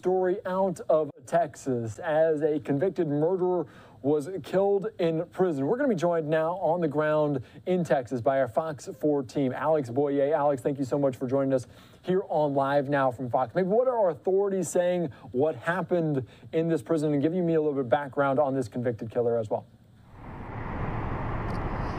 Story out of Texas as a convicted murderer was killed in prison. We're going to be joined now on the ground in Texas by our Fox 4 team, Alex Boyer. Alex, thank you so much for joining us here on Live Now from Fox. Maybe what are our authorities saying, what happened in this prison, and giving me a little bit of background on this convicted killer as well.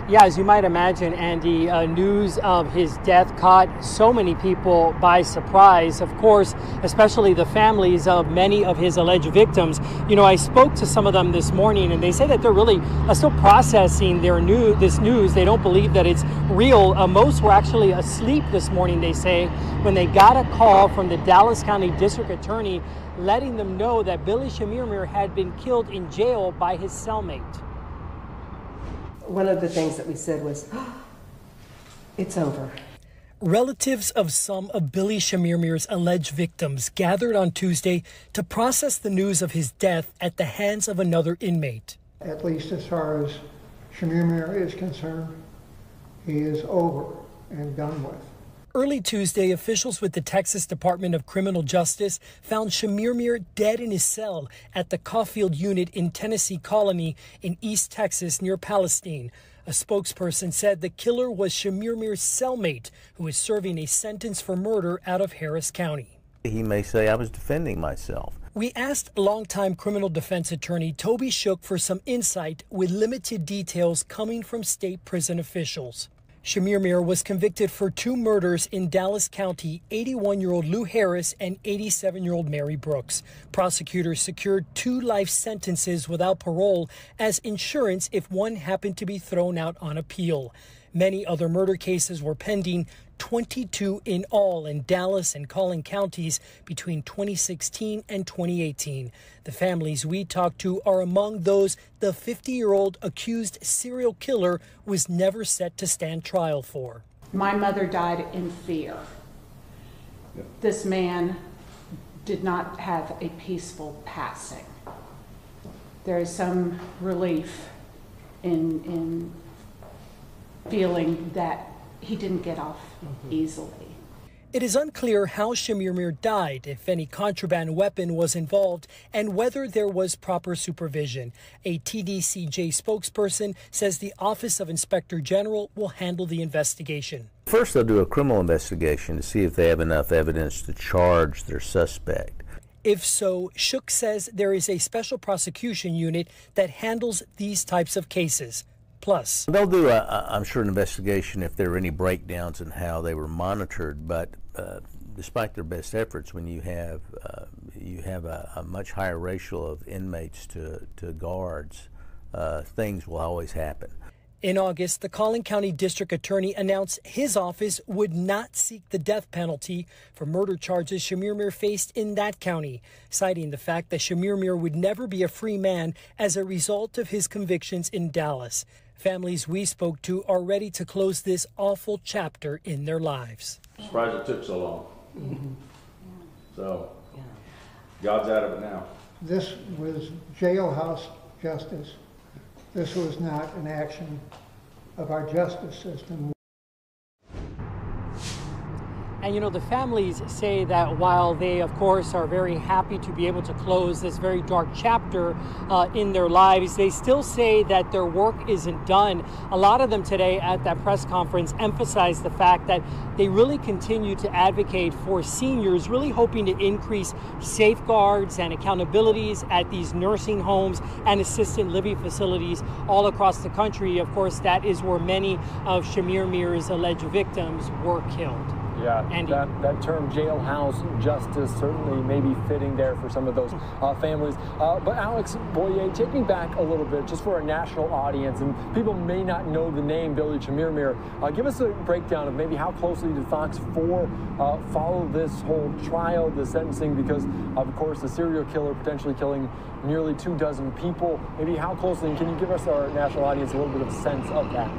Yeah, as you might imagine, Andy, news of his death caught so many people by surprise. Of course, especially the families of many of his alleged victims. You know, I spoke to some of them this morning, and they say that they're really still processing this news. They don't believe that it's real. Most were actually asleep this morning, they say, when they got a call from the Dallas County District Attorney letting them know that Billy Chemirmir had been killed in jail by his cellmate. One of the things that we said was, oh, it's over. Relatives of some of Billy Chemirmir's alleged victims gathered on Tuesday to process the news of his death at the hands of another inmate. At least as far as Chemirmir is concerned, he is over and done with. Early Tuesday, officials with the Texas Department of Criminal Justice found Chemirmir dead in his cell at the Caulfield unit in Tennessee Colony in East Texas near Palestine. A spokesperson said the killer was Chemirmir's cellmate, who is serving a sentence for murder out of Harris County. He may say, I was defending myself. We asked longtime criminal defense attorney Toby Shook for some insight with limited details coming from state prison officials. Chemirmir was convicted for 2 murders in Dallas County, 81-year-old Lou Harris and 87-year-old Mary Brooks. Prosecutors secured 2 life sentences without parole as insurance if one happened to be thrown out on appeal. Many other murder cases were pending, 22 in all in Dallas and Collin counties between 2016 and 2018. The families we talked to are among those the 50-year-old accused serial killer was never set to stand trial for. My mother died in fear. This man did not have a peaceful passing. There is some relief in feeling that he didn't get off easily. It is unclear how Chemirmir died, if any contraband weapon was involved, and whether there was proper supervision. A TDCJ spokesperson says the Office of Inspector General will handle the investigation. First, they'll do a criminal investigation to see if they have enough evidence to charge their suspect. If so, Shook says there is a special prosecution unit that handles these types of cases. Plus, they'll do, I'm sure, an investigation if there are any breakdowns in how they were monitored. But despite their best efforts, when you have a much higher ratio of inmates to guards, things will always happen. In August, the Collin County District Attorney announced his office would not seek the death penalty for murder charges Chemirmir faced in that county, citing the fact that Chemirmir would never be a free man as a result of his convictions in Dallas. Families we spoke to are ready to close this awful chapter in their lives. I'm surprised it took so long. So, God's out of it now. This was jailhouse justice. This was not an action of our justice system. And you know, the families say that while they, of course, are very happy to be able to close this very dark chapter in their lives, they still say that their work isn't done. A lot of them today at that press conference emphasized the fact that they really continue to advocate for seniors, really hoping to increase safeguards and accountabilities at these nursing homes and assisted living facilities all across the country. Of course, that is where many of Chemirmir's alleged victims were killed. Yeah, that term jailhouse justice certainly may be fitting there for some of those families. But Alex Boyer, take me back a little bit just for our national audience, and people may not know the name Billy Chemirmir. Give us a breakdown of maybe how closely did Fox 4 follow this whole trial, the sentencing, because of course the serial killer potentially killing nearly 24 people. Maybe how closely, and can you give us, our national audience, a little bit of a sense of that?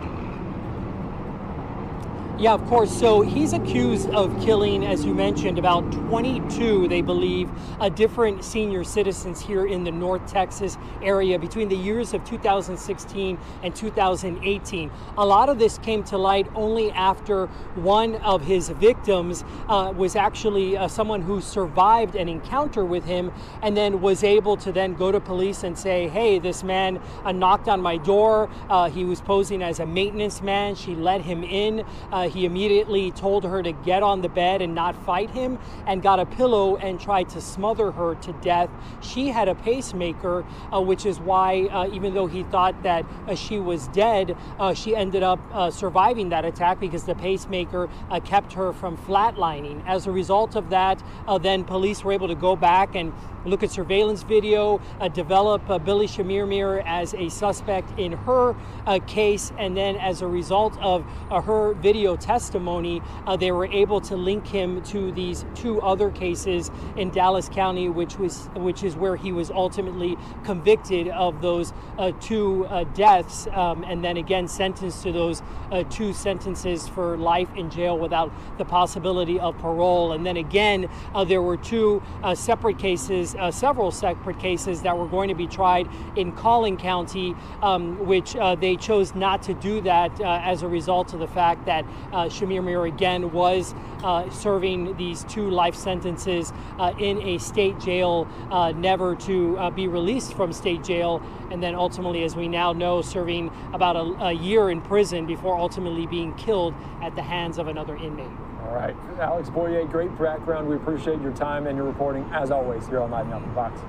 Yeah, of course. So he's accused of killing, as you mentioned, about 22, they believe, different senior citizens here in the North Texas area between the years of 2016 and 2018. A lot of this came to light only after one of his victims was actually someone who survived an encounter with him and then was able to then go to police and say, hey, this man knocked on my door. He was posing as a maintenance man. She let him in. He immediately told her to get on the bed and not fight him, and got a pillow and tried to smother her to death. She had a pacemaker, which is why even though he thought that she was dead, she ended up surviving that attack because the pacemaker kept her from flatlining. As a result of that, then police were able to go back and look at surveillance video, develop Billy Chemirmir as a suspect in her case, and then as a result of her video testimony, they were able to link him to these two other cases in Dallas County, which is where he was ultimately convicted of those two deaths, and then again sentenced to those two sentences for life in jail without the possibility of parole. And then again, there were two separate cases, several separate cases that were going to be tried in Collin County, which they chose not to do that as a result of the fact that Chemirmir again was serving these two life sentences in a state jail, never to be released from state jail, and then ultimately, as we now know, serving about a year in prison before ultimately being killed at the hands of another inmate. All right, Alex Boyer, great background. We appreciate your time and your reporting, as always, here on LiveNOW from Fox.